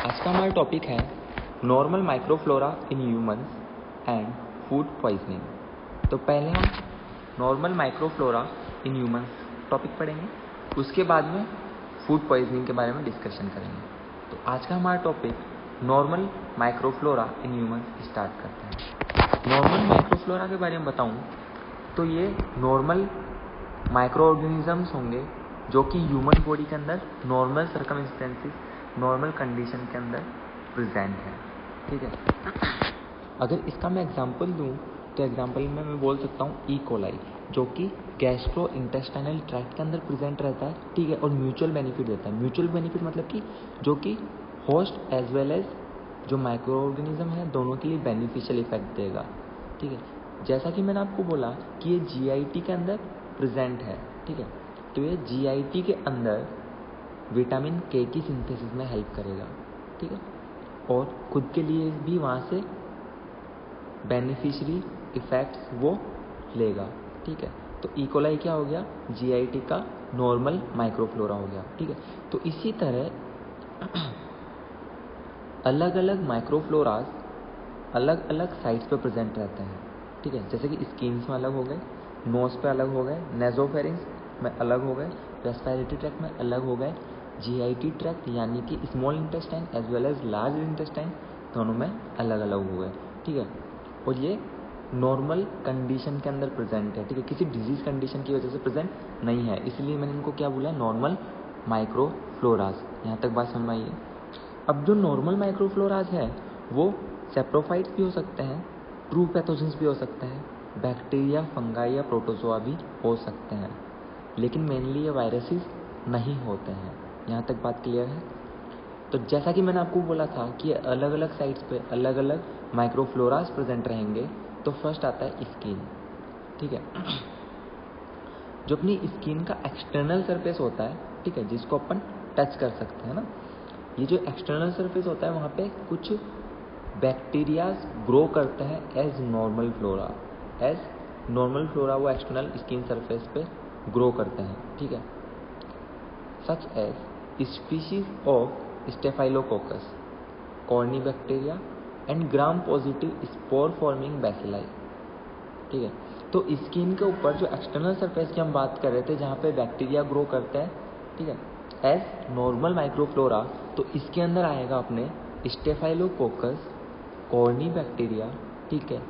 आज का हमारा टॉपिक है normal microflora in humans and food poisoning. तो पहले हम normal microflora in humans topic पढ़ेंगे, उसके बाद में फूड पॉइजनिंग के बारे में डिस्कशन करेंगे। तो आज का हमारा topic normal microflora in humans start करते हैं। नॉर्मल माइक्रोफ्लोरा के बारे में बताऊं तो ये नॉर्मल माइक्रो ऑर्गेनिजम्स होंगे जो कि ह्यूमन बॉडी के अंदर नॉर्मल सर्कमस्टेंसेस, नॉर्मल कंडीशन के अंदर प्रेजेंट है। ठीक है, अगर इसका मैं एग्जांपल दूं तो एग्जांपल में मैं बोल सकता हूँ ई कोलाई, जो कि गैस्ट्रो इंटेस्टाइनल ट्रैक्ट के अंदर प्रेजेंट रहता है। ठीक है, और म्यूचुअल बेनिफिट देता है। म्यूचुअल बेनिफिट मतलब कि जो कि होस्ट एज वेल एज जो माइक्रो ऑर्गेनिज्म है दोनों के लिए बेनिफिशियल इफेक्ट देगा। ठीक है, जैसा कि मैंने आपको बोला कि ये जीआईटी के अंदर प्रेजेंट है। ठीक है, तो ये जीआईटी के अंदर विटामिन के की सिंथेसिस में हेल्प करेगा। ठीक है, और खुद के लिए भी वहाँ से बेनिफिशियरी इफेक्ट्स वो लेगा। ठीक है, तो ई कोलाई क्या हो गया, जीआईटी का नॉर्मल माइक्रोफ्लोरा हो गया। ठीक है, तो इसी तरह अलग अलग माइक्रोफ्लोरास अलग अलग साइट्स पे प्रेजेंट रहते हैं। ठीक है, जैसे कि स्किन्स में अलग हो गए, नोज पे अलग हो गए, नेजोफेरिंग्स में अलग हो गए, रेस्पिरेटरी ट्रैक्ट में अलग हो गए, जीआईटी ट्रैक्ट यानी कि small intestine as well as large intestine दोनों में अलग अलग हो गए। ठीक है, और ये नॉर्मल कंडीशन के अंदर प्रेजेंट है। ठीक है, किसी डिजीज कंडीशन की वजह से प्रेजेंट नहीं है, इसलिए मैंने इनको क्या बोला, नॉर्मल माइक्रोफ्लोरास। यहाँ तक बात समझ आइए। अब जो नॉर्मल माइक्रोफ्लोरास है वो सेप्रोफाइट्स भी हो सकते हैं, ट्रू पैथोजेंस भी हो सकते हैं, बैक्टीरिया, फंगाई या प्रोटोजोआ भी हो सकते हैं, लेकिन मेनली ये वायरसेस नहीं होते हैं। यहाँ तक बात क्लियर है। तो जैसा कि मैंने आपको बोला था कि अलग अलग साइट्स पे अलग अलग माइक्रोफ्लोरास प्रेजेंट रहेंगे। तो फर्स्ट आता है स्किन। ठीक है, जो अपनी स्किन का एक्सटर्नल सरफेस होता है, ठीक है, जिसको अपन टच कर सकते हैं ना, ये जो एक्सटर्नल सरफेस होता है वहाँ पे कुछ बैक्टीरियाज ग्रो करते हैं as normal flora. As normal flora वो एक्सटर्नल स्किन सरफेस पे ग्रो करते हैं। ठीक है, such as species of staphylococcus, corynebacteria and gram positive spore forming bacilli. ठीक है, तो स्किन के ऊपर जो एक्सटर्नल सरफेस की हम बात कर रहे थे जहाँ पे बैक्टीरिया ग्रो करते हैं, ठीक है, एज नॉर्मल माइक्रोफ्लोरा, तो इसके अंदर आएगा अपने स्टेफाइलोकोकस, कॉर्नीबैक्टीरिया। ठीक है,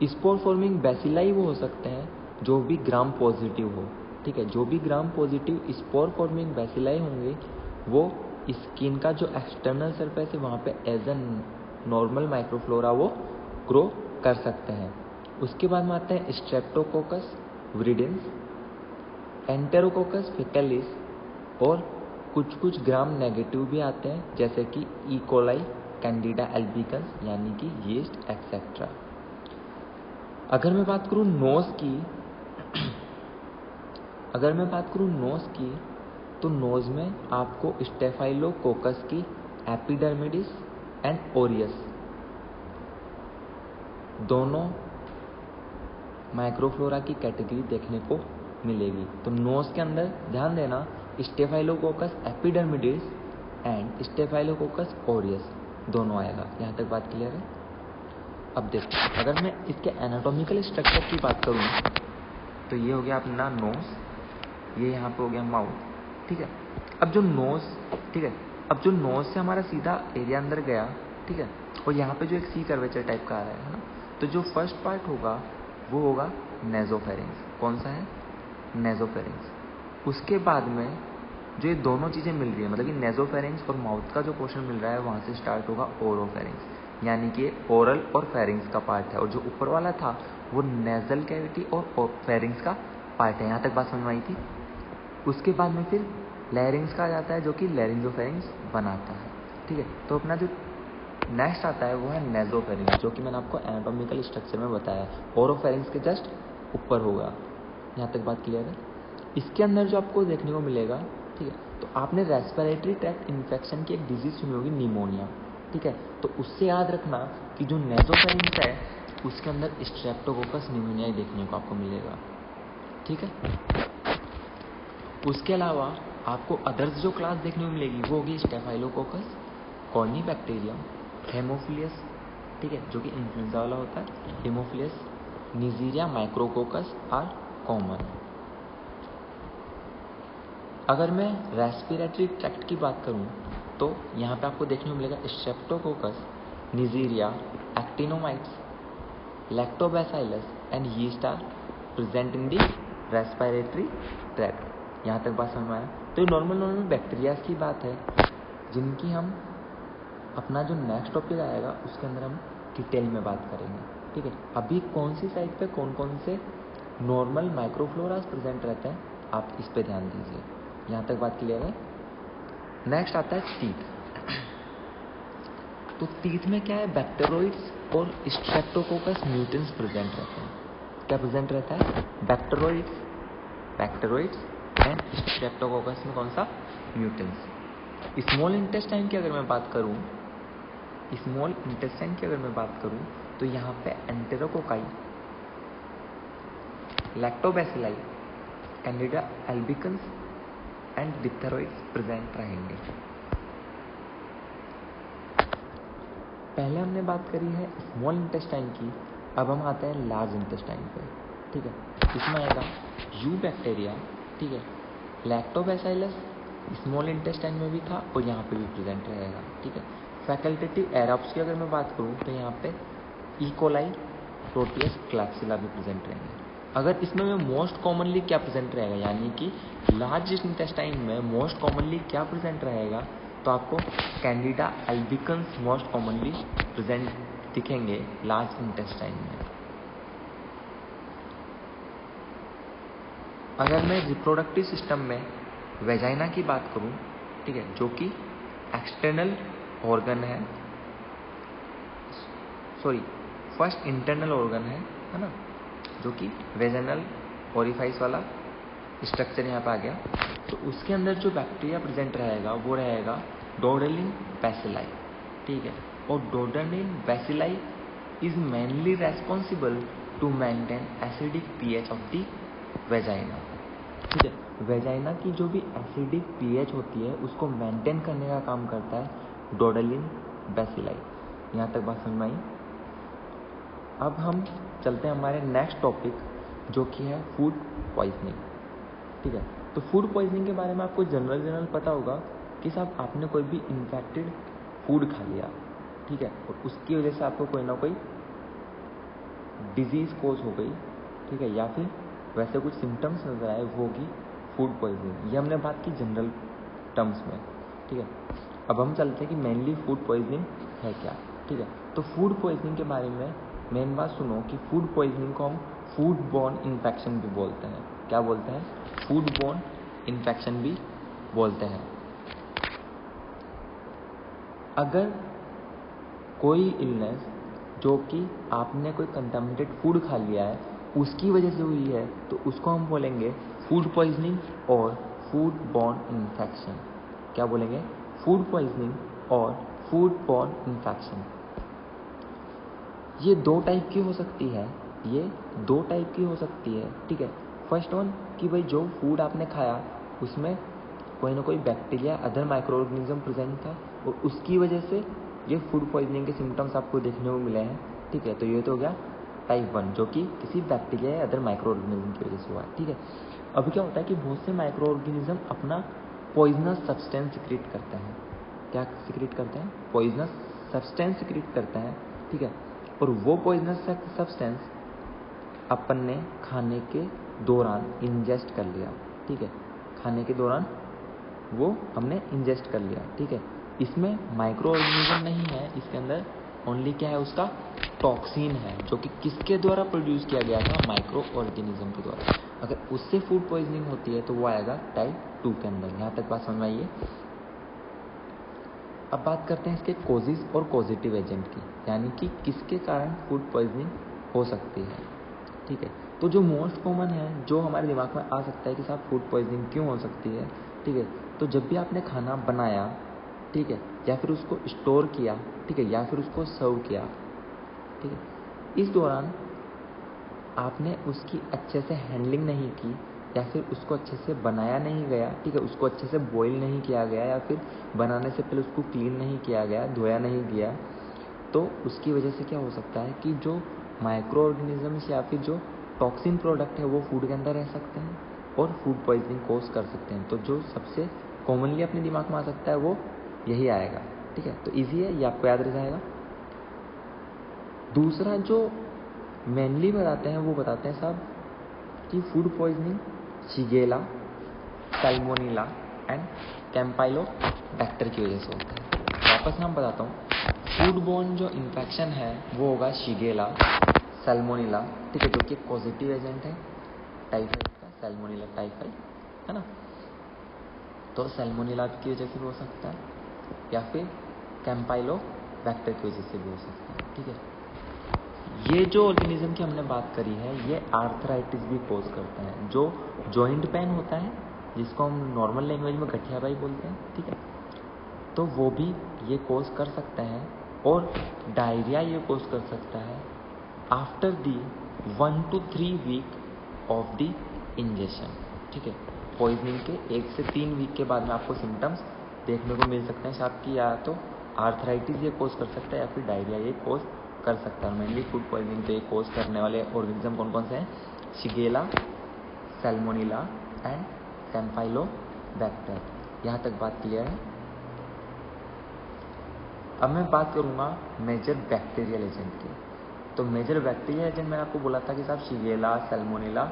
स्पोर फॉर्मिंग बैसिलाई वो हो सकते हैं जो भी ग्राम पॉजिटिव हो। ठीक है, जो भी ग्राम पॉजिटिव स्पोर फॉर्मिंग बैसिलाई होंगे वो स्किन का जो एक्सटर्नल सरफेस है वहाँ पे एज एन नॉर्मल माइक्रोफ्लोरा वो ग्रो कर सकते हैं। उसके बाद में आते हैं स्ट्रेप्टोकोकस विरिडेंस, एंटेरोकोकस फेकलिस, और कुछ ग्राम नेगेटिव भी आते हैं जैसे कि ई कोलाई, कैंडिडा एल्बिकन्स यानी कि यीस्ट एक्सेट्रा। अगर मैं बात करूँ नोज की तो नोज में आपको स्टेफाइलोकोकस की एपिडर्मिडिस एंड ओरियस दोनों माइक्रोफ्लोरा की कैटेगरी देखने को मिलेगी। तो नोज के अंदर ध्यान देना, staphylococcus epidermidis and staphylococcus Orius दोनों आएगा। यहाँ तक बात क्लियर है। अब देखो, अगर मैं इसके एनाटॉमिकल स्ट्रक्चर की बात करूँ तो ये हो गया अपना नोज, ये यहाँ पे हो गया माउथ। ठीक है, अब जो नोज, ठीक है, अब जो नोज से हमारा सीधा एरिया अंदर गया, ठीक है, और यहाँ पे जो एक सी कर्वेचर टाइप का आ रहा है ना, तो जो फर्स्ट पार्ट होगा वो होगा नेजोफेरिंग्स। कौन सा है, नेजोफेरिंग्स। उसके बाद में जो ये दोनों चीज़ें मिल रही है, मतलब कि नेजोफेरिंग्स और माउथ का जो पोर्शन मिल रहा है वहाँ से स्टार्ट होगा ओरोफेरिंग्स, यानी कि ओरल और फेरिंग्स का पार्ट है, और जो ऊपर वाला था वो नेजल कैविटी और फेरिंग्स का पार्ट है। यहाँ तक बात समझ में आई थी। उसके बाद में फिर लैरिंग्स का आ जाता है जो कि लैरिंगोफेरिंग्स बनाता है। ठीक है, तो अपना जो नेक्स्ट आता है वो है नेजोफेरिंग्स, जो कि मैंने आपको एनाटॉमिकल स्ट्रक्चर में बताया, ओरोफेरिंग्स के जस्ट ऊपर होगा। यहाँ तक बात क्लियर है। इसके अंदर जो आपको देखने को मिलेगा, ठीक है, तो आपने रेस्पिरेटरी ट्रैक्ट इन्फेक्शन की एक डिजीज सुनी होगी, निमोनिया। ठीक है, तो उससे याद रखना कि जो नेजोफेरिंग्स है उसके अंदर स्ट्रेप्टोकोकस निमोनिया देखने को आपको मिलेगा। ठीक है, उसके अलावा आपको अदर्स जो क्लास देखने को मिलेगी वो होगी स्टेफाइलोकोकस, कॉर्नीबैक्टीरियम, हेमोफिलियस, ठीक है, जो कि इन्फ्लुएंजा वाला होता है, हेमोफिलियस, नीजीरिया, माइक्रोकोकस आर कॉमन। अगर मैं रेस्पिरेटरी ट्रैक्ट की बात करूं तो यहाँ पे आपको देखने को मिलेगा streptococcus, neisseria, actinomycetes, lactobacillus and yeast are present in the respiratory tract. यहाँ तक बात समझ में आया। तो ये नॉर्मल बैक्टीरियाज की बात है जिनकी हम अपना जो नेक्स्ट टॉपिक आएगा उसके अंदर हम डिटेल में बात करेंगे, ठीक है। अभी कौन सी साइड पे कौन कौन से नॉर्मल माइक्रोफ्लोरास प्रेजेंट रहते हैं आप इस पे ध्यान दीजिए। यहाँ तक बात क्लियर है। नेक्स्ट आता है टीथ। तो टीथ में क्या है, बैक्टेरोइड्स और स्ट्रेप्टोकोकस म्यूटेंट्स प्रेजेंट रहते हैं। क्या प्रेजेंट रहता है, बैक्टेरोइड्स एंड स्ट्रेप्टोकोकस में कौन सा, म्यूटेंट्स। स्मॉल इंटेस्टाइन की अगर मैं बात करूं तो यहाँ पे enterococci, lactobacilli, candida albicans and diphtheroids present रहेंगे। पहले हमने बात करी है स्मॉल इंटेस्टाइन की, अब हम आते हैं लार्ज इंटेस्टाइन पे, ठीक है। इसमें आएगा यू बैक्टीरिया, ठीक है, लैक्टोबैसिलस स्मॉल इंटेस्टाइन में भी था और यहाँ पे भी प्रेजेंट रहेगा, ठीक है। फैकल्टेटिव एराब्स की अगर मैं बात करूँ तो यहाँ पे इकोलाई, प्रोटियस, क्लैप्सिला भी प्रेजेंट रहेंगे। अगर इसमें में मोस्ट कॉमनली क्या प्रेजेंट रहेगा, यानी कि लार्ज इंटेस्टाइन में मोस्ट कॉमनली क्या प्रेजेंट रहेगा, तो आपको Candida albicans most commonly present दिखेंगे लार्ज इंटेस्टाइन में। अगर मैं रिप्रोडक्टिव सिस्टम में वेजाइना की बात करूं, ठीक है, जो कि एक्सटर्नल ऑर्गन है, फर्स्ट इंटरनल ऑर्गन है ना, जो कि वेजाइनल ओरिफाइस वाला स्ट्रक्चर यहाँ पे आ गया। तो उसके अंदर जो बैक्टीरिया प्रेजेंट रहेगा वो रहेगा डोडेलिन बैसिलाई, ठीक है। और doderlein bacilli is mainly responsible to maintain acidic pH of the vagina, ठीक है। वेजाइना की जो भी एसिडिक पीएच होती है उसको मेंटेन करने का काम करता है डोडेलिन बैसिलाई। यहाँ तक बात समझ में आई। अब हम चलते हैं हमारे नेक्स्ट टॉपिक जो कि है फूड पॉइजनिंग, ठीक है। तो फूड पॉइजनिंग के बारे में आपको जनरल पता होगा कि साहब आपने कोई भी इन्फेक्टेड फूड खा लिया, ठीक है, और उसकी वजह से आपको कोई ना कोई डिजीज कोज हो गई, ठीक है, या फिर वैसे कुछ सिम्टम्स नजर आए, वो होगी फूड पॉइजनिंग। ये हमने बात की जनरल टर्म्स में, ठीक है। अब हम चलते हैं कि मेनली फूड पॉइजनिंग है क्या, ठीक है। तो फूड पॉइजनिंग के बारे में मेन बात सुनो कि फूड पॉइजनिंग को हम फूड बॉर्न इन्फेक्शन भी बोलते हैं। क्या बोलते हैं, फूड बॉर्न इन्फेक्शन भी बोलते हैं। अगर कोई इलनेस जो कि आपने कोई कंटामिनेटेड फूड खा लिया है उसकी वजह से हुई है तो उसको हम बोलेंगे फूड पॉइजनिंग और फूड बॉर्न इन्फेक्शन। क्या बोलेंगे, फूड पॉइजनिंग और फूड बॉर्न इन्फेक्शन। ये दो टाइप की हो सकती है, ठीक है। फर्स्ट वन कि भाई जो फूड आपने खाया उसमें कोई ना कोई bacteria, other micro organism present था और उसकी वजह से ये फूड पॉइजनिंग के सिम्टम्स आपको देखने को मिले हैं, ठीक है। तो ये तो हो गया टाइप 1 जो कि किसी बैक्टीरिया या अदर माइक्रो ऑर्गेनिज्म की वजह से हुआ, ठीक है। अभी क्या होता है कि बहुत से माइक्रो ऑर्गेनिज्म अपना पॉइजनस सब्सटेंस सिक्रीट करते हैं। क्या सिक्रीट करते हैं, पॉइजनस सब्सटेंस सिक्रीट करते हैं, ठीक है। और वो पॉइजनस सब्सटेंस अपन ने खाने के दौरान इंजेस्ट कर लिया, ठीक है। खाने के दौरान वो हमने इंजेस्ट कर लिया, ठीक है। इसमें माइक्रो ऑर्गेनिज्म नहीं है, इसके अंदर ओनली क्या है, उसका टॉक्सिन है जो कि किसके द्वारा प्रोड्यूस किया गया था, माइक्रो ऑर्गेनिज्म के द्वारा। अगर उससे फूड पॉइजनिंग होती है तो वो आएगा टाइप 2 के अंदर। यहाँ तक बात समझ में आई है। अब बात करते हैं इसके कोजेस और पॉजिटिव एजेंट की, यानी कि किसके कारण फूड पॉइजनिंग हो सकती है, ठीक है। तो जो मोस्ट कॉमन है, जो हमारे दिमाग में आ सकता है कि साहब फूड पॉइजनिंग क्यों हो सकती है, ठीक है। तो जब भी आपने खाना बनाया, ठीक है, या फिर उसको स्टोर किया, ठीक है, या फिर उसको सर्व किया, ठीक है, इस दौरान आपने उसकी अच्छे से हैंडलिंग नहीं की या फिर उसको अच्छे से बनाया नहीं गया, ठीक है, उसको अच्छे से बॉईल नहीं किया गया, या फिर बनाने से पहले उसको क्लीन नहीं किया गया, धोया नहीं गया, तो उसकी वजह से क्या हो सकता है कि जो माइक्रो ऑर्गेनिजम्स या फिर जो टॉक्सिन प्रोडक्ट है वो फूड के अंदर रह सकते हैं और फूड पॉइजनिंग कोज कर सकते हैं। तो जो सबसे कॉमनली अपने दिमाग में आ सकता है वो यही आएगा, ठीक है। तो ईजी है, ये आपको याद रह जाएगा। दूसरा जो मेनली बताते हैं वो बताते हैं साहब कि food poisoning shigella, salmonella and campylobacter की वजह से होता है। वापस नाम बताता हूँ, फूड बोर्न जो इन्फेक्शन है वो होगा शिगेला, सैल्मोनेला, ठीक है, जो कि एक पॉजिटिव एजेंट है टाइफाइड का, सैल्मोनेला टाइफाइड है ना, तो सैल्मोनेला की वजह से भी हो सकता है या फिर कैम्पाइलोबैक्टर की वजह से भी हो सकता है, ठीक है। ये जो ऑर्गेनिज्म की हमने बात करी है ये आर्थराइटिस भी कोज करते हैं। जो जॉइंट पेन होता है जिसको हम नॉर्मल लैंग्वेज में गठियाबाई बोलते हैं, ठीक है, तो वो भी ये कोज कर सकते हैं। और डायरिया ये कोज कर सकता है after the 1 to 3 week of the injection, ठीक है। पॉइजनिंग के 1 से 3 वीक के बाद में आपको सिम्टम्स देखने को मिल सकते हैं साहब कि या तो आर्थराइटिस ये कोज कर सकता है या फिर डायरिया ये कोज कर सकता है। मेनली फूड पॉइजनिंग पे कोज करने वाले ऑर्गेनिज्म कौन कौन से हैं? Shigella, salmonella and campylobacter. यहाँ तक बात क्लियर है। अब मैं बात करूँगा मेजर बैक्टीरियल एजेंट की। तो मेजर बैक्टीरियल एजेंट मैंने आपको बोला था कि साहब शिगेला, सैल्मोनेला,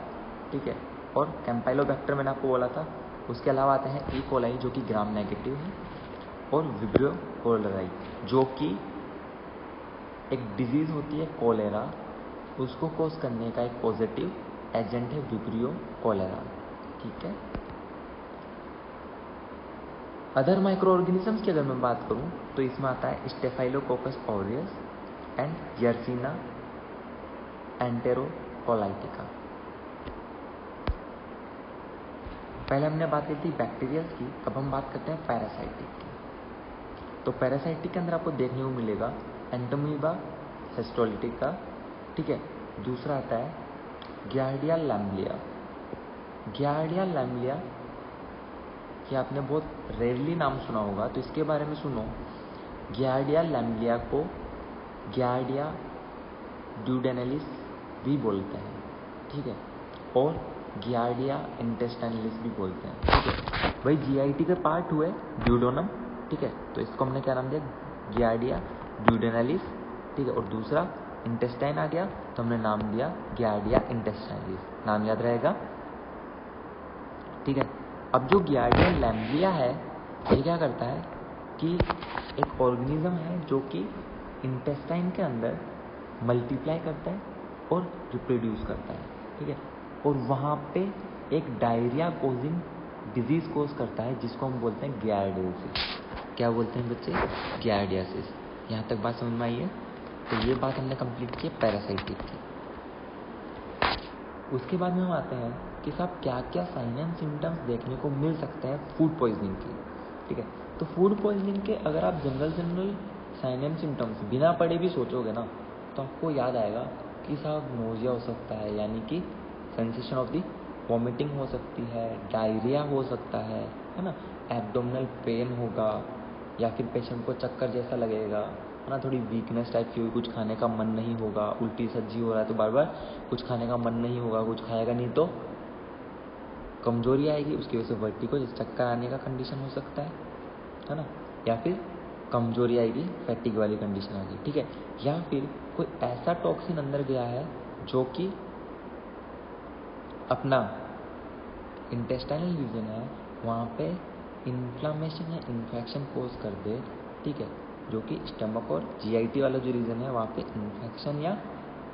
ठीक है, और कैम्पाइलोबैक्टर मैंने आपको बोला था। उसके अलावा आते हैं ई कोलाई जो कि ग्राम नेगेटिव है, और विब्रियो कोलेराई जो कि एक डिजीज़ होती है कोलेरा, उसको कोज करने का एक पॉजिटिव एजेंट है विब्रियो कोलेरा, ठीक है। अदर माइक्रो ऑर्गेनिजम्स की अगर मैं बात करूं तो इसमें आता है स्टेफाइलोकोकस ऑरियस एंड यर्सीना एंटेरोकोलाइटिका। पहले हमने बात की थी बैक्टीरियल्स की, अब हम बात करते हैं पैरासाइटिक की। तो पैरासाइटिक के अंदर आपको देखने को मिलेगा एंटोमीबा हिस्टोलिटिका, ठीक है। दूसरा आता है गियार्डिया लैम्ब्लिया। गियार्डिया लैम्ब्लिया कि आपने बहुत रेयरली नाम सुना होगा, तो इसके बारे में सुनो। गियार्डिया लैम्ब्लिया को गियार्डिया ड्यूडेनलिस भी बोलते हैं, ठीक है, और गियार्डिया इंटेस्टाइनलिस भी बोलते हैं, ठीक है। भाई जीआईटी के पार्ट हुए ड्यूडोनम, ठीक है, तो इसको हमने क्या नाम दिया? गियार्डिया ड्यूडेनलिस, ठीक है, और दूसरा इंटेस्टाइन आ गया तो हमने नाम दिया गियार्डिया इंटेस्टाइनलिस। नाम याद रहेगा, ठीक है। अब जो गियार्डिया लैम्ब्लिया है ये क्या करता है कि एक ऑर्गेनिज्म है जो कि इंटेस्टाइन के अंदर मल्टीप्लाई करता है और रिप्रोड्यूस करता है, ठीक है, और वहाँ पे एक डायरिया कोजिंग डिजीज कोज करता है जिसको हम बोलते हैं गियार्डियोसिस। क्या बोलते हैं बच्चे? गियार्डियोसिस। यहाँ तक बात समझ में आई है? तो ये बात हमने कंप्लीट की पैरासाइटिक की। उसके बाद में हम आते हैं कि साहब क्या क्या साइन एंड सिम्टम्स देखने को मिल सकते हैं फूड पॉइजनिंग की, ठीक है। तो फूड पॉइजनिंग के अगर आप जनरल साइन एंड सिम्टम्स बिना पढ़े भी सोचोगे ना तो आपको याद आएगा कि साहब नोजिया हो सकता है, यानी कि सेंसेशन ऑफ दी वॉमिटिंग हो सकती है, डायरिया हो सकता है ना, एब्डोमिनल पेन होगा, या फिर पेशेंट को चक्कर जैसा लगेगा, है ना, थोड़ी वीकनेस टाइप की हुई, कुछ खाने का मन नहीं होगा, उल्टी सज्जी हो रहा है तो बार बार कुछ खाने का मन नहीं होगा, कुछ खाएगा नहीं तो कमजोरी आएगी, उसकी वजह से वर्टिगो जैसे चक्कर आने का कंडीशन हो सकता है ना, या फिर कमजोरी आएगी, फैटिग वाली कंडीशन आ गई, ठीक है, या फिर कोई ऐसा टॉक्सिन अंदर गया है जो कि अपना इंटेस्टाइनल रीजन है वहाँ पे इन्फ्लामेशन या इन्फेक्शन कोज कर दे, ठीक है, जो कि स्टमक और जीआईटी वाला जो रीजन है वहाँ पे इन्फेक्शन या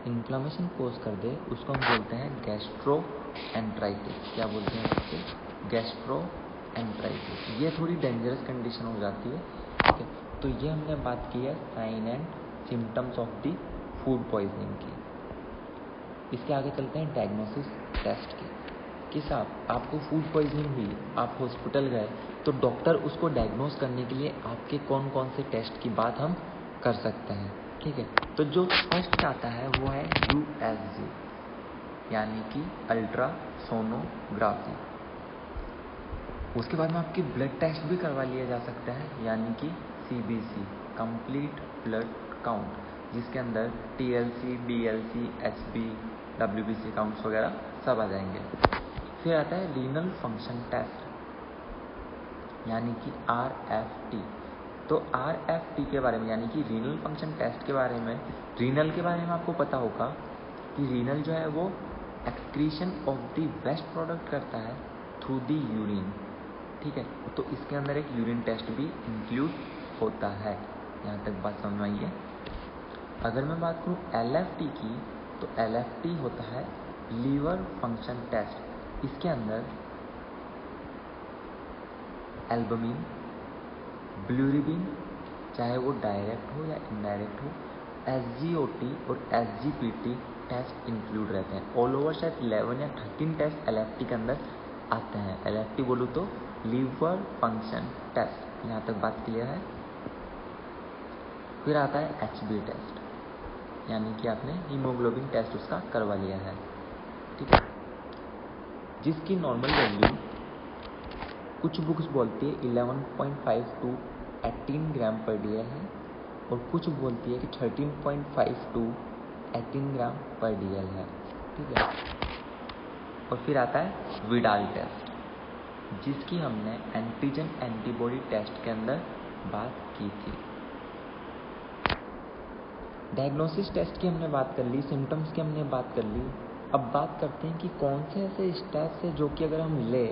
इन्फ्लामेशन कोज कर दे, उसको हम बोलते हैं गैस्ट्रोएंटराइटिस। क्या बोलते हैं उसको? गैस्ट्रोएंटराइटिस। ये थोड़ी डेंजरस कंडीशन हो जाती है, ठीक है। तो ये हमने बात की है sign and symptoms of the food poisoning की। इसके आगे चलते हैं डायग्नोसिस टेस्ट की। कि साहब आपको फूड पॉइजनिंग हुई, आप हॉस्पिटल गए, तो डॉक्टर उसको डायग्नोस करने के लिए आपके कौन कौन से टेस्ट की बात हम कर सकते हैं, ठीक है। तो जो फर्स्ट आता है वो है USG, यानी कि अल्ट्रासोनोग्राफी। उसके बाद में आपकी ब्लड टेस्ट भी करवा लिया जा सकता है, यानी कि CBC, कंप्लीट ब्लड काउंट, जिसके अंदर TLC, BLC, HB, WBC counts वगैरह सब आ जाएंगे। फिर आता है रीनल फंक्शन टेस्ट, यानी कि RFT। तो RFT के बारे में, यानी कि रीनल फंक्शन टेस्ट के बारे में, रीनल के बारे में आपको पता होगा कि रीनल जो है वो excretion of the waste product करता है थ्रू द यूरिन, ठीक है। तो इसके अंदर एक यूरिन टेस्ट भी इंक्लूड होता है। यहाँ तक बात समझ में आई है। अगर मैं बात करूँ LFT की, तो LFT होता है लीवर फंक्शन टेस्ट। इसके अंदर एल्बुमिन, बिलिरुबिन, चाहे वो डायरेक्ट हो या इनडायरेक्ट हो, SGOT और SGPT टेस्ट इंक्लूड रहते हैं। ऑल ओवर शायद 11 या 13 टेस्ट LFT के अंदर आते हैं। LFT बोलूँ तो लीवर फंक्शन टेस्ट। यहाँ तक बात क्लियर है। फिर आता है HB टेस्ट, यानी कि आपने हीमोग्लोबिन टेस्ट उसका करवा लिया है, ठीक है, जिसकी नॉर्मल वैल्यू कुछ बुक्स बोलती है 11.5 to 18 ग्राम पर DL है, और कुछ बोलती है कि 13.5 to 18 ग्राम पर DL है, ठीक है। और फिर आता है विडाल टेस्ट, जिसकी हमने एंटीजन एंटीबॉडी टेस्ट के अंदर बात की थी। डायग्नोसिस टेस्ट की हमने बात कर ली, सिम्टम्स की हमने बात कर ली। अब बात करते हैं कि कौन से ऐसे स्टेप्स है जो कि अगर हम ले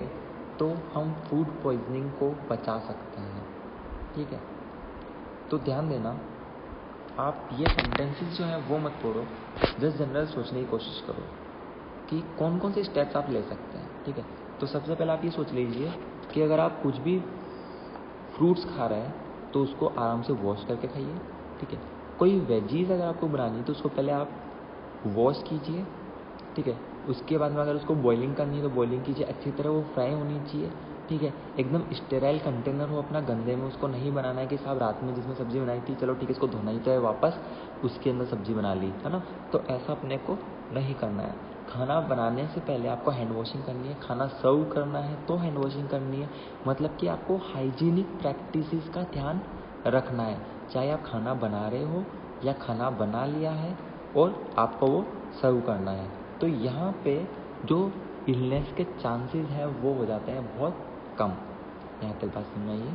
तो हम फूड पॉइजनिंग को बचा सकते हैं, ठीक है। तो ध्यान देना, आप ये सेंटेंसेस जो है वो मत पढ़ो, जस्ट जनरल सोचने की कोशिश करो कि कौन कौन से स्टेप्स आप ले सकते हैं, ठीक है। तो सबसे पहले आप ये सोच लीजिए कि अगर आप कुछ भी फ्रूट्स खा रहे हैं तो उसको आराम से वॉश करके खाइए, ठीक है। कोई वेजीज अगर आपको बनानी है तो उसको पहले आप वॉश कीजिए, ठीक है। उसके बाद में अगर उसको बॉइलिंग करनी है तो बॉइलिंग कीजिए, अच्छी तरह वो फ्राई होनी चाहिए, ठीक है। एकदम स्टेराइल कंटेनर हो अपना, गंदे में उसको नहीं बनाना है कि साहब रात में जिसमें सब्जी बनाई थी, चलो ठीक है इसको धोना ही तो है वापस, उसके अंदर सब्जी बना ली, है ना। तो ऐसा अपने को नहीं करना है। खाना बनाने से पहले आपको हैंड वॉशिंग करनी है, खाना सर्व करना है तो हैंड वॉशिंग करनी है। मतलब कि आपको हाइजीनिक प्रैक्टिसेस का ध्यान रखना है, चाहे आप खाना बना रहे हो या खाना बना लिया है और आपको वो सर्व करना है। तो यहाँ पे जो इलनेस के चांसेस हैं वो हो जाते हैं बहुत कम। यहाँ तक बात समझ आइए।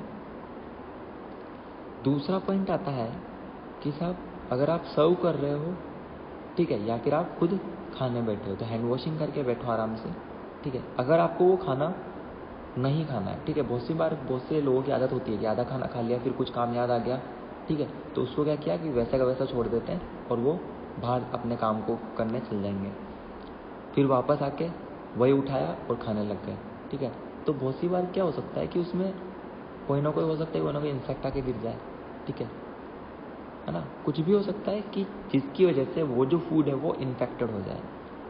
दूसरा पॉइंट आता है कि साहब अगर आप सर्व कर रहे हो, ठीक है, या फिर आप खुद खाने बैठे हो तो हैंड वॉशिंग करके बैठो आराम से, ठीक है। अगर आपको वो खाना नहीं खाना है, ठीक है, बहुत सी बार बहुत से लोगों की आदत होती है कि आधा खाना खा लिया फिर कुछ काम याद आ गया, ठीक है, तो उसको क्या किया कि वैसा का वैसा छोड़ देते हैं और वो बाहर अपने काम को करने चल जाएंगे, फिर वापस आके वही उठाया और खाने लग गए, ठीक है। तो बहुत सी बार क्या हो सकता है कि उसमें कोई ना कोई हो सकता है, कोई ना कोई इंसेक्ट आके गिर जाए, ठीक है ना। कुछ भी हो सकता है कि जिसकी वजह से वो जो फूड है वो इन्फेक्टेड हो जाए,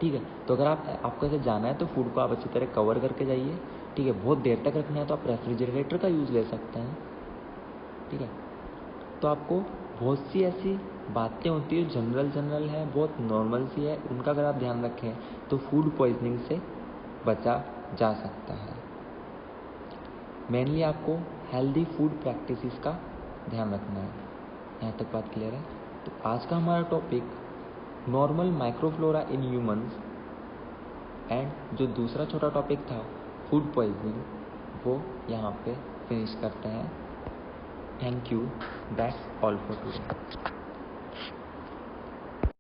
ठीक है। तो अगर आपको ऐसे जाना है तो फूड को आप अच्छी तरह कवर करके जाइए, ठीक है। बहुत देर तक रखना है तो आप रेफ्रिजरेटर का यूज़ ले सकते हैं, ठीक है। तो आपको बहुत सी ऐसी बातें होती है जनरल है, बहुत नॉर्मल सी है, उनका अगर आप ध्यान रखें तो फूड पॉइजनिंग से बचा जा सकता है। मेनली आपको हेल्दी फूड प्रैक्टिसेस का ध्यान रखना है। यहाँ तक बात क्लियर है। तो आज का हमारा topic normal microflora in humans and जो दूसरा छोटा टॉपिक था फूड पॉइजनिंग, वो यहाँ पे फिनिश करते हैं। Thank you, that's all for today.